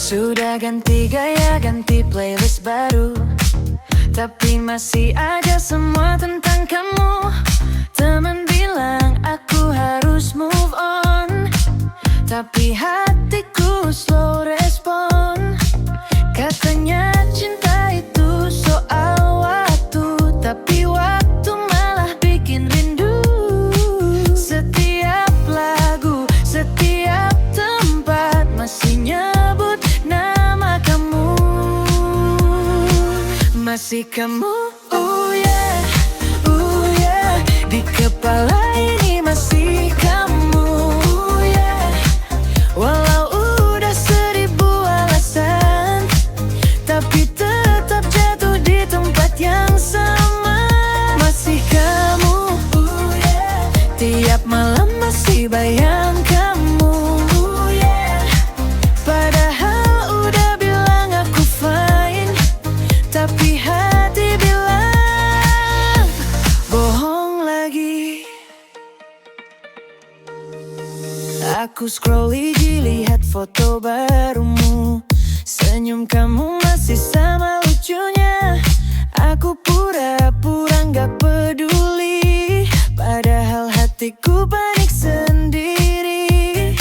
Sudah ganti gaya, ganti playlist baru, tapi masih aja semua tentang kamu. Teman bilang aku harus move on, tapi hatiku slow respon. Katanya cinta itu soal waktu, tapi waktu malah bikin rindu. Setiap lagu, setiap tempat masih nyebut nama kamu. Masih kamu, oh yeah, di kepala ini masih kamu, oh yeah. Walau udah 1000 alasan, tapi tetap jatuh di tempat yang sama. Masih kamu, oh yeah. Tiap malam masih bayang kamu, oh yeah. Padahal udah bilang aku fine, tapi hati bilang bohong lagi. Aku scroll IG lihat foto barumu, senyum kamu masih sama lucunya. Aku pura-pura gak peduli, padahal hatiku panik sendiri.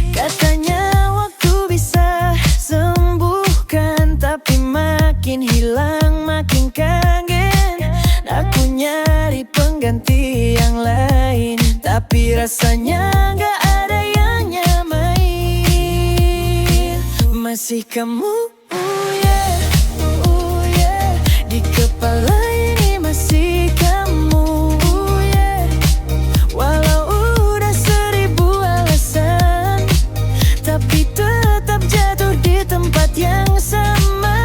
Katanya waktu bisa sembuhkan, tapi makin hilang makin kangen. Aku nyari pengganti yang lain, tapi rasanya gak ada yang nyamain. Masih kamu, oh yeah, di kepala ini masih kamu, oh yeah. Walau udah 1000 alasan, tapi tetap jatuh di tempat yang sama.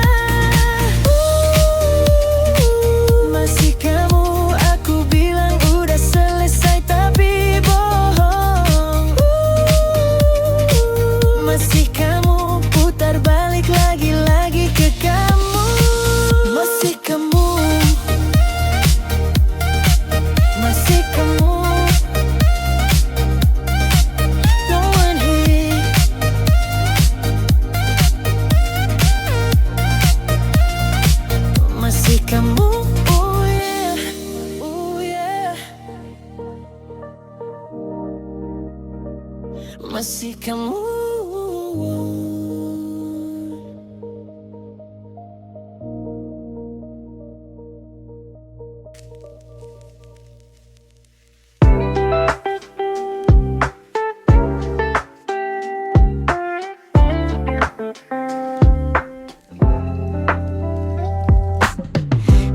Masih kamu, aku bilang udah selesai tapi bohong. Masih kamu, putar balik lagi-lagi ke kamu. Masih kamu, masih kamu, no one here. Masih kamu, oh yeah, oh yeah. Masih kamu.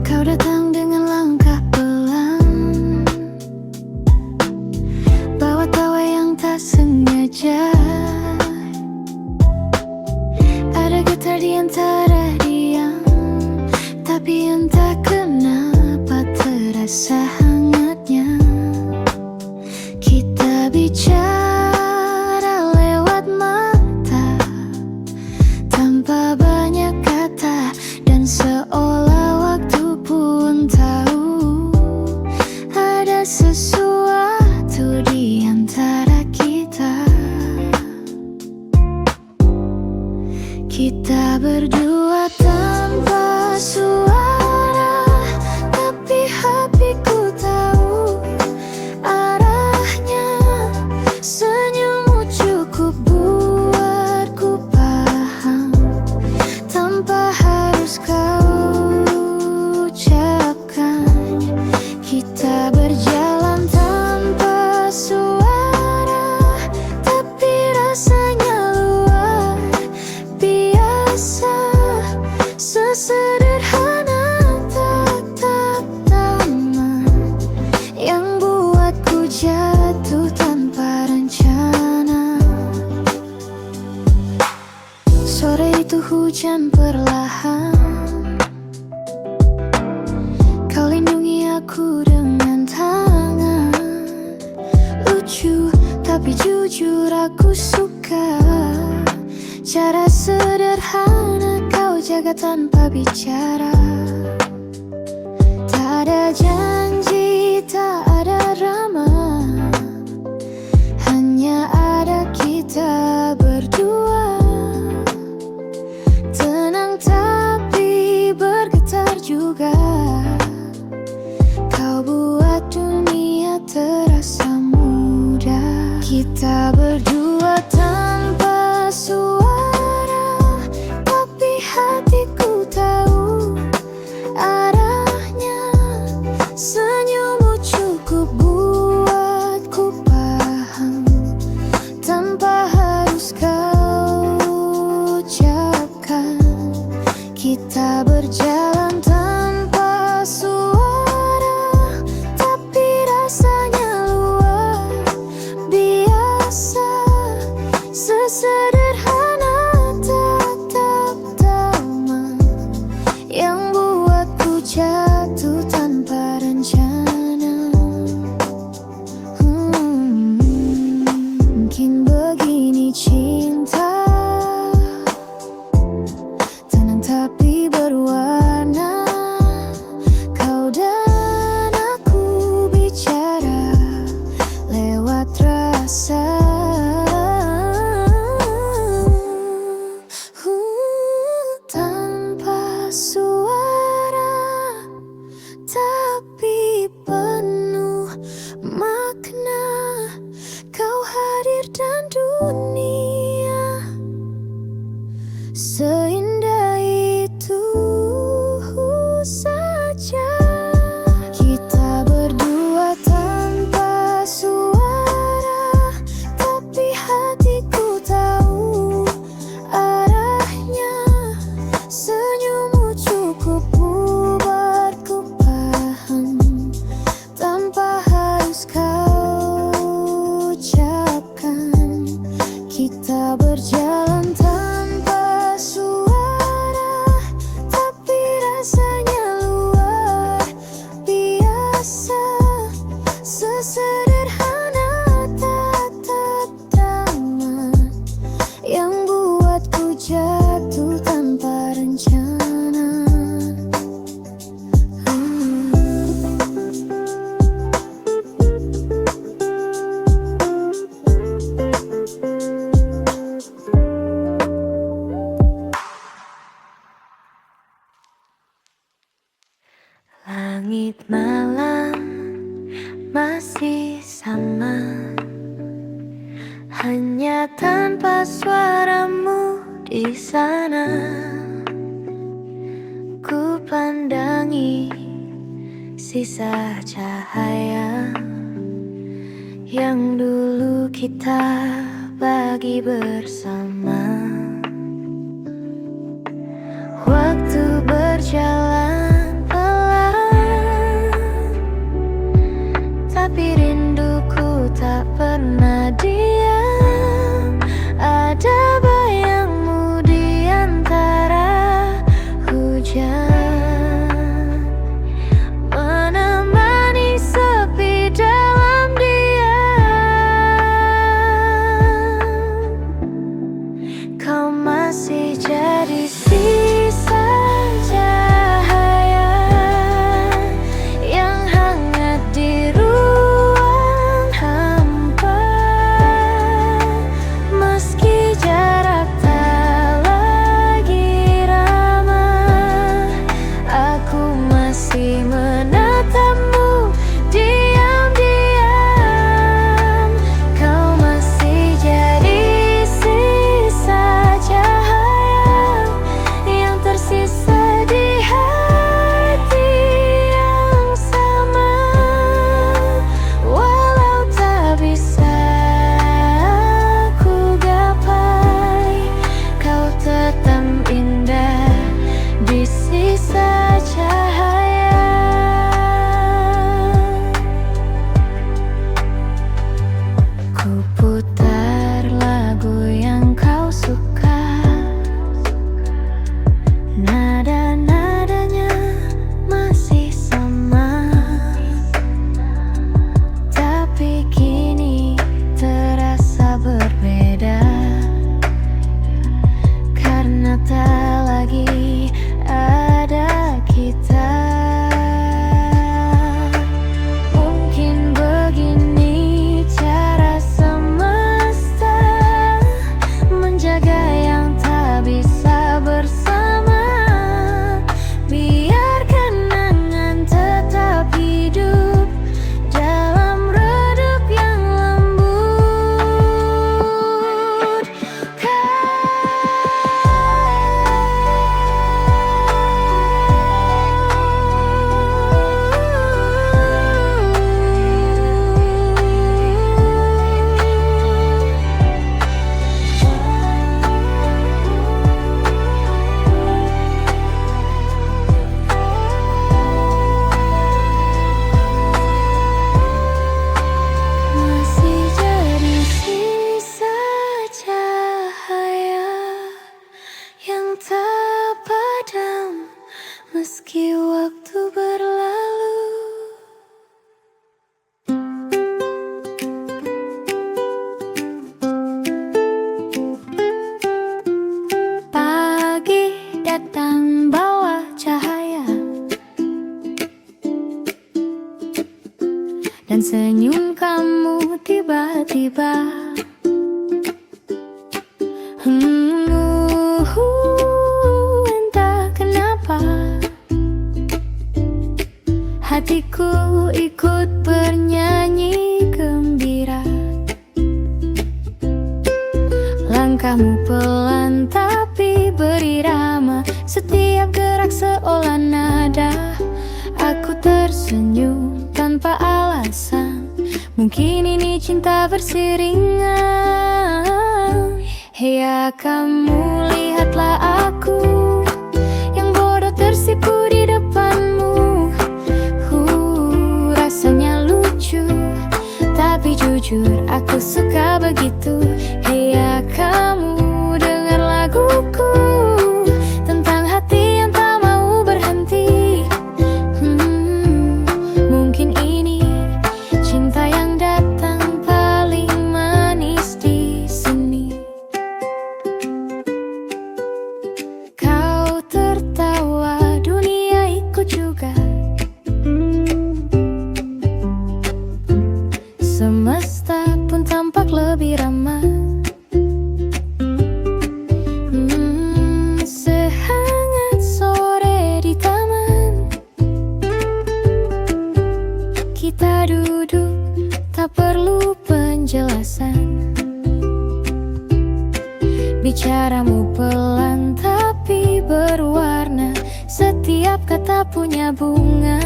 Kau datang dengan langkah pelan, bawa tawa yang tak sengaja. Ada getar di antara diam, tapi entah kenapa terasa hangatnya. Kita bicara lewat mata, tanpa banyak kata, dan seolah waktu pun tahu ada sesuatu di antara kita. Kita berdua tanpa suara, tapi hatiku tahu arahnya. Senyummu cukup buatku paham, tanpa harus kau ucapkan. Kita berjalan tanpa suara, tapi rasanya luar biasa. Sesederhana tatap taman yang buatku jatuh tanpa rencana. Sore itu hujan perlahan, kau lindungi aku dengan tangan. Lucu tapi jujur aku suka cara sederhana kau jaga tanpa bicara. Tak ada janji, tak ada drama, hanya ada kita berdua. sesederhana tatap taman yang buatku jatuh tanpa rencana. Mungkin begini cinta, tenang tapi berwarna. Kau dan aku bicara lewat rasa. Tanpa suara tapi penuh makna. Kau hadir dan dunia seindah itu saja. Kita berdua tanpa suara, tapi hatiku tahu arahnya. Senyummu cukup buatku paham tanpa harus kau ucapkan. Kita berjalan tanpa suara, tapi rasanya luar biasa. Sesederhana tatap taman yang buatku jatuh tanpa rencana. Langit malam masih sama, hanya tanpa suaramu di sana. Ku pandangi sisa cahaya yang dulu kita bagi bersama. Waktu berjalan pelan, tapi rinduku tak pernah diam. Ada bayangmu di antara hujan, menemani sepi dalam diam. Kau masih jadi sisa cahaya yang hangat di ruang hampa. Meski jarak tak lagi ramah, aku masih menatapmu diam-diam. Kau masih jadi sisa cahaya yang tersisa di hati yang sama. Walau tak bisa ku gapai senyum kamu tiba-tiba. Entah kenapa hatiku ikut bernyanyi gembira. Langkahmu pelan tapi berirama, setiap gerak seolah nada. Aku tersenyum tanpa alasan, mungkin ini cinta bersiringan. Ya kamu lihatlah aku yang bodoh tersipu di depanmu. Rasanya lucu, tapi jujur aku suka begitu. Ya kamu dengar laguku tentang hati yang tak mau berhenti. Mungkin ini cinta yang datang paling manis di sini. Kau tertawa, dunia ikut juga. Semesta pun tampak lebih ramah. Sehangat sore di taman, kita duduk tak perlu penjelasan. Bicaramu pelan tapi berwarna, setiap kata punya bunga.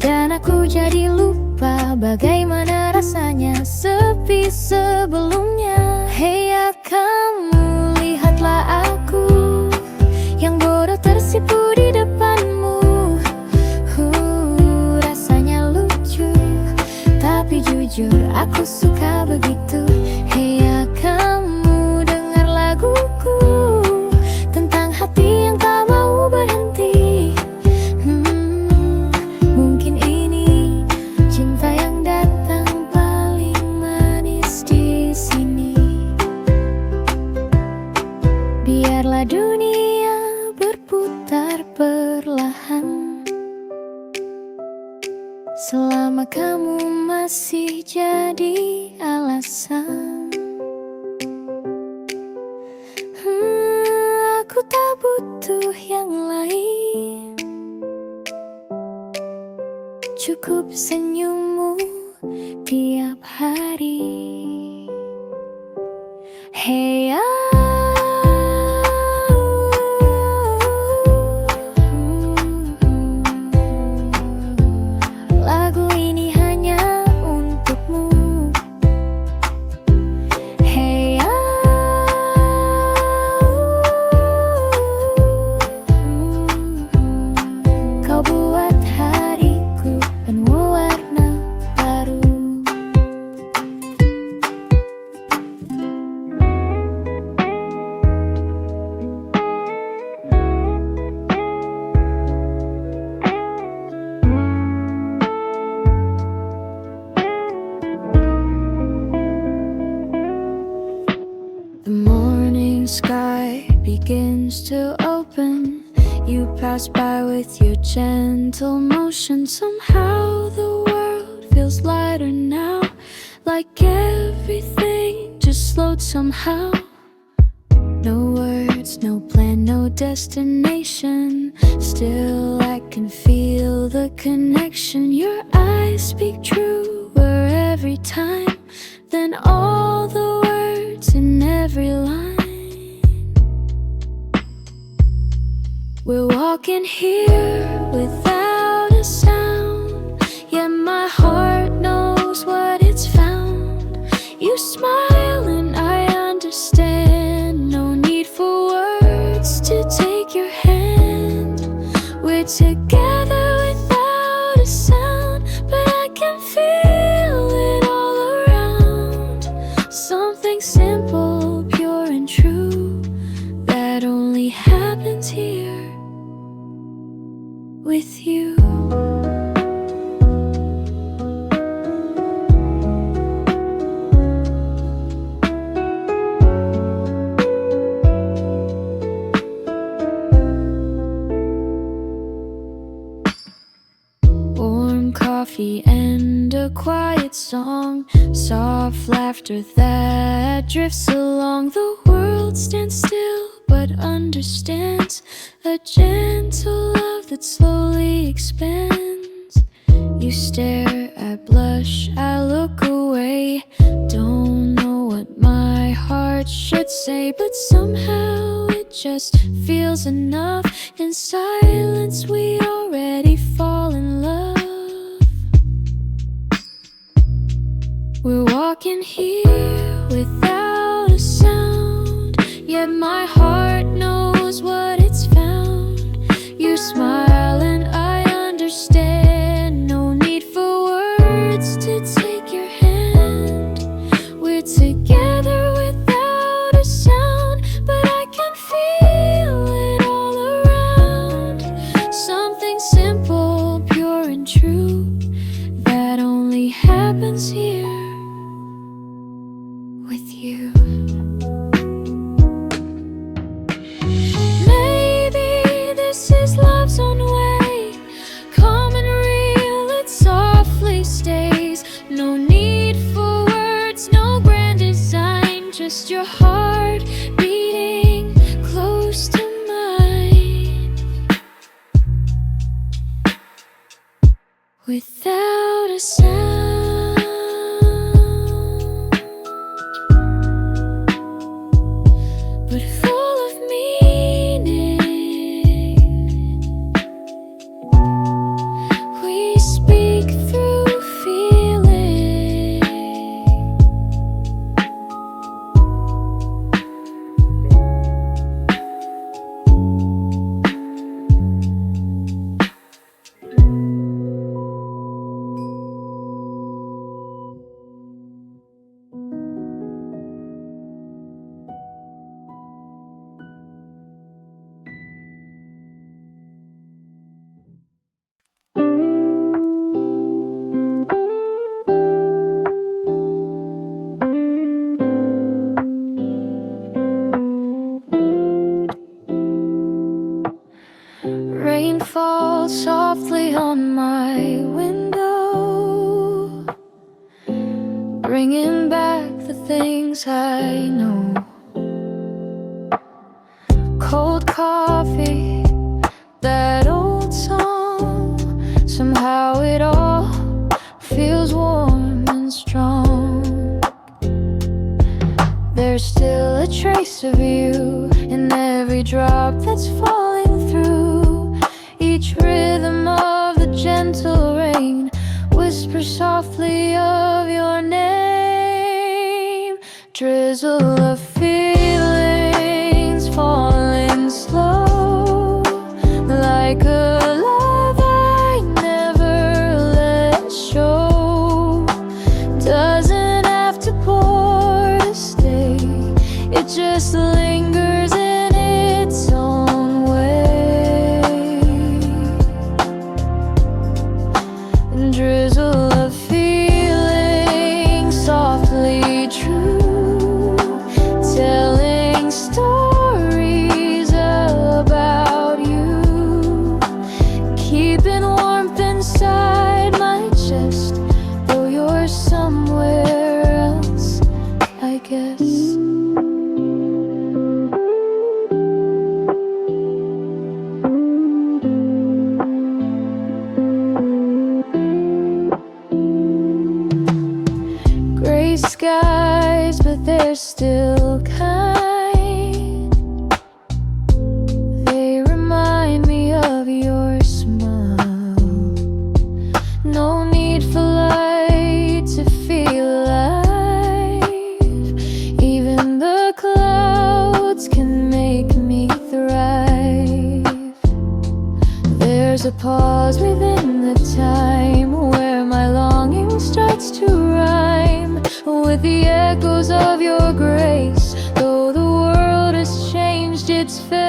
Dan aku jadi lupa bagaimana rasanya sepi sebelumnya. Hey ya kamu lihatlah aku yang bodoh tersipu di depanmu. Rasanya lucu, tapi jujur aku suka begitu. Hey ya kamu dengar laguku tentang hati yang tak mau berhenti. Mungkin ini cinta yang datang paling manis di sini. Biarlah dunia berputar perlahan, selama kamu masih jadi alasan. Aku tak butuh yang lain, cukup senyummu tiap hari. Hey ya, lagu ini hanya untukmu. Hey ya, kau buat hariku penuh warna baru. The morning sky begins to open. You pass by with your gentle motion. Somehow the world feels lighter now, like everything just slowed somehow. No words, no plan, no destination. Still I can feel the connection. Your eyes speak truer every time than all the words in every line. We're walking here without a sound, yet my heart knows what it's found. You smile and I understand, no need for words to take your hand. We're together without a sound, but I can feel it all around. Something simple, pure and true, that only happens here with you. song, soft laughter that drifts along. The world stands still but understands, a gentle love that slowly expands. You stare, I blush, I look away. Don't know what my heart should say, but somehow it just feels enough. In silence we already fall in love. We're walking here without a sound, yet my heart knows what it's found. You smile and I understand, no need for words to take your hand. We're together without a sound, but I can feel it all around. Something simple, pure and true, that only happens here with you. Maybe this is love's own way, calm and real, it softly stays. No need for words, no grand design, just your heart beating close to mine. Without a sound, but full of meaning. We speak through feeling. Rain falls softly on my window, bringing back the things I know. Cold coffee, that old song, somehow it all feels warm and strong. There's still a trace of you in every drop that's falling through. Each rhythm of the gentle rain whispers softly of your name. Drizzle of feelings falling slow, like a love I never let show. Doesn't have to pour to stay, it just lingers in its own way. Drizzle of feeling softly true, telling stories about you, keeping warmth inside my chest, though you're somewhere else, I guess. Gray skies, but they're still kind. They remind me of your smile. No need for light to feel alive. Even the clouds can make me thrive. There's a pause within the time where my longing starts to rhyme with the echoes of your grace, though the world has changed its face.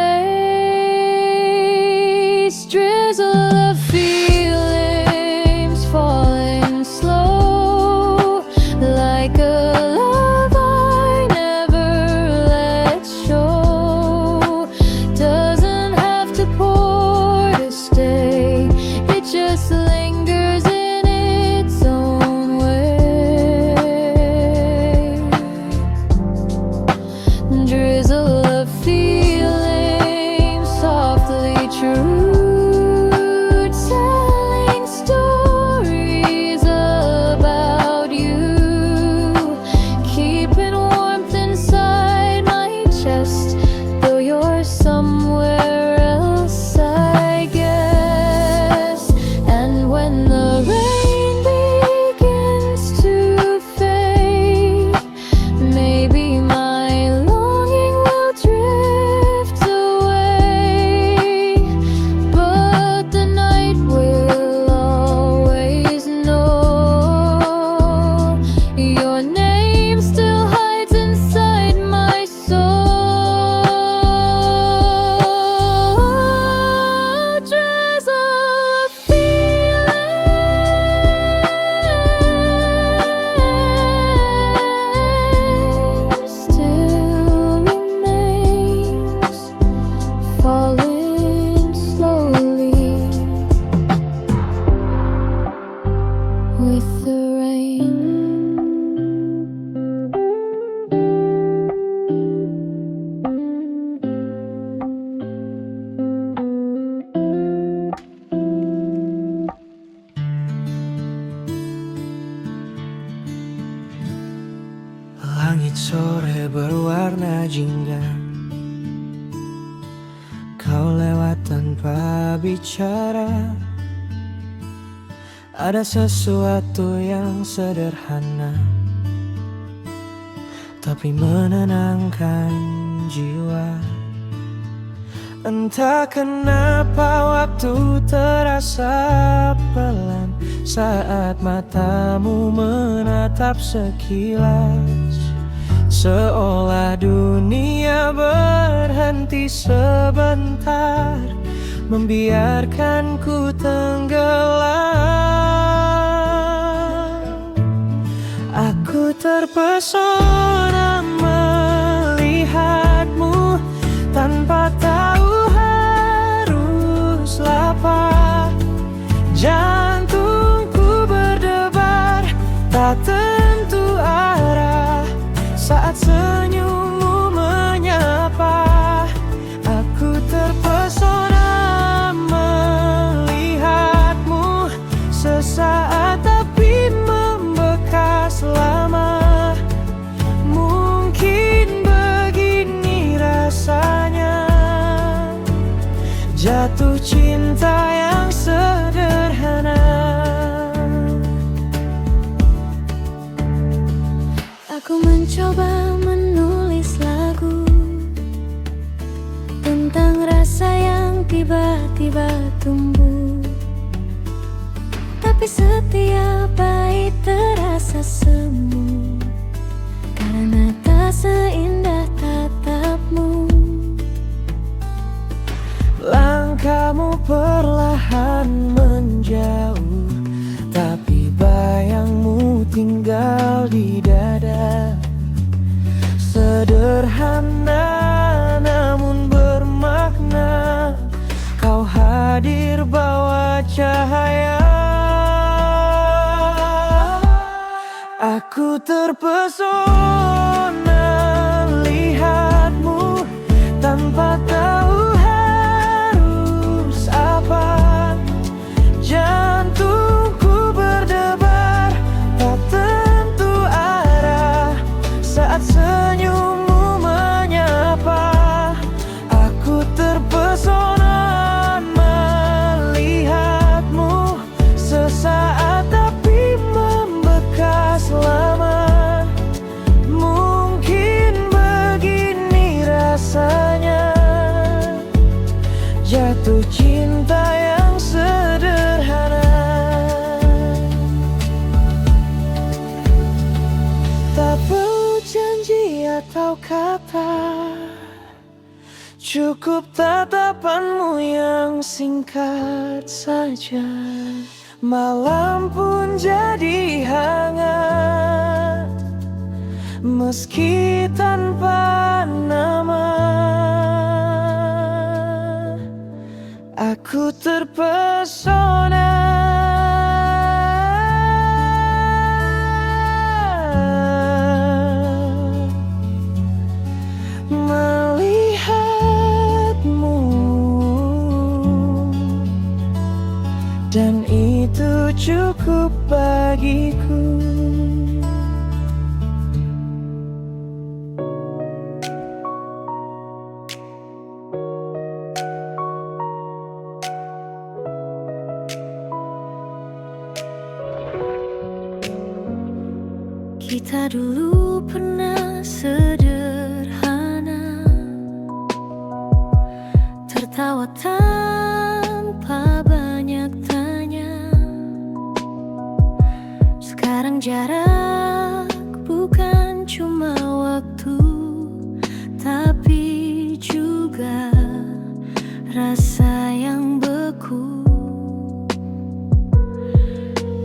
Drizzle of feelings falling slow, like a love I never let show. Doesn't have to pour to stay, it just lingers in its own way. drizzle of feeling softly true, telling stories about you, keeping warmth inside my chest, though you're somewhere else, I guess. And when the rain begins to fade, maybe my longing will drift away, but the night will always know your name still hides inside my soul. Drizzle of feeling still remains, falling slowly with the rain. Langit sore berwarna jingga, kau lewat tanpa bicara. Ada sesuatu yang sederhana, tapi menenangkan jiwa. Entah kenapa waktu terasa pelan saat matamu menatap sekilas, seolah dunia berhenti sebentar, membiarkanku tenggelam. Aku terpesona melihatmu tanpa tahu harus apa. Jantungku berdebar, tak tentu arah saat senyummu menyapa. Aku terpesona melihatmu sesaat, tapi membekas lama. Mungkin begini rasanya jatuh cinta yang sederhana. Aku mencoba menulis lagu tentang rasa yang tiba-tiba tumbuh, tapi setiap bait terasa semu karena tak seindah tatapmu. Langkahmu perlahan menjauh, tapi bayangmu tinggal di dada. Sederhana namun bermakna, kau hadir bawa cahaya. Aku terpesona lihatmu tanpa tahu harus apa. Jantungku berdebar, tak tentu arah saat senyummu menyapa. Aku terpesona melihatmu sesaat, tapi membekas lama. Mungkin begini rasanya jatuh cinta yang sederhana. Tak perlu janji atau kata, cukup tatapanmu yang singkat saja. Malam pun jadi hangat meski tanpa nama. Aku terpesona melihatmu dan itu cukup bagiku. Kita dulu pernah sederhana, tertawa tanpa banyak tanya. Sekarang jarak bukan cuma waktu, tapi juga rasa yang beku.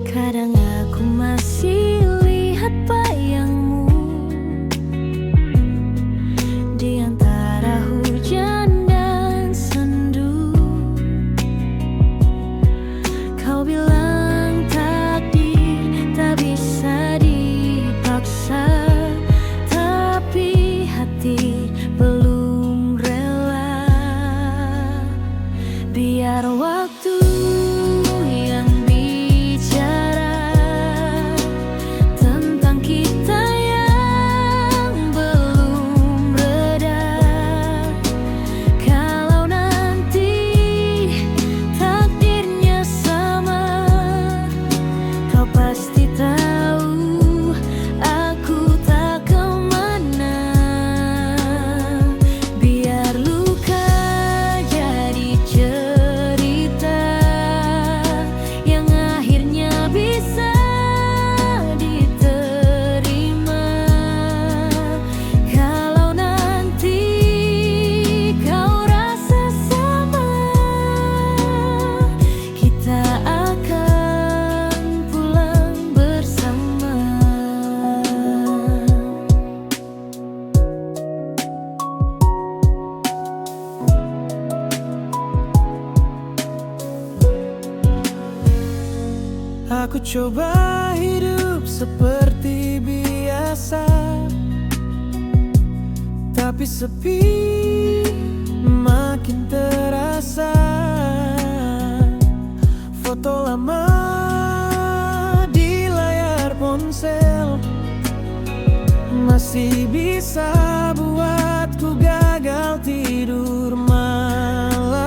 Kadang aku masih lihat bayangmu di antara hujan dan sendu. Kau bilang takdir tak bisa dipaksa, tapi hati belum rela. Biar waktu yang bicara tentang kita yang belum reda. Kalau nanti takdirnya sama, kau pasti tahu aku tak kemana. Biar luka jadi cerita yang akhirnya bisa diterima. Kalau nanti kau rasa sama, kita akan pulang bersama. Aku coba hidup seperti biasa, tapi sepi makin terasa. Foto lama di layar ponsel masih bisa buatku gagal tidur malam.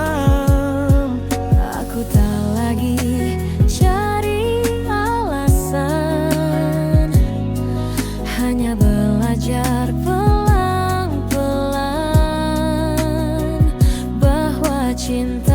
Aku tak lagi cari alasan, hanya belajar pelan-pelan bahwa cinta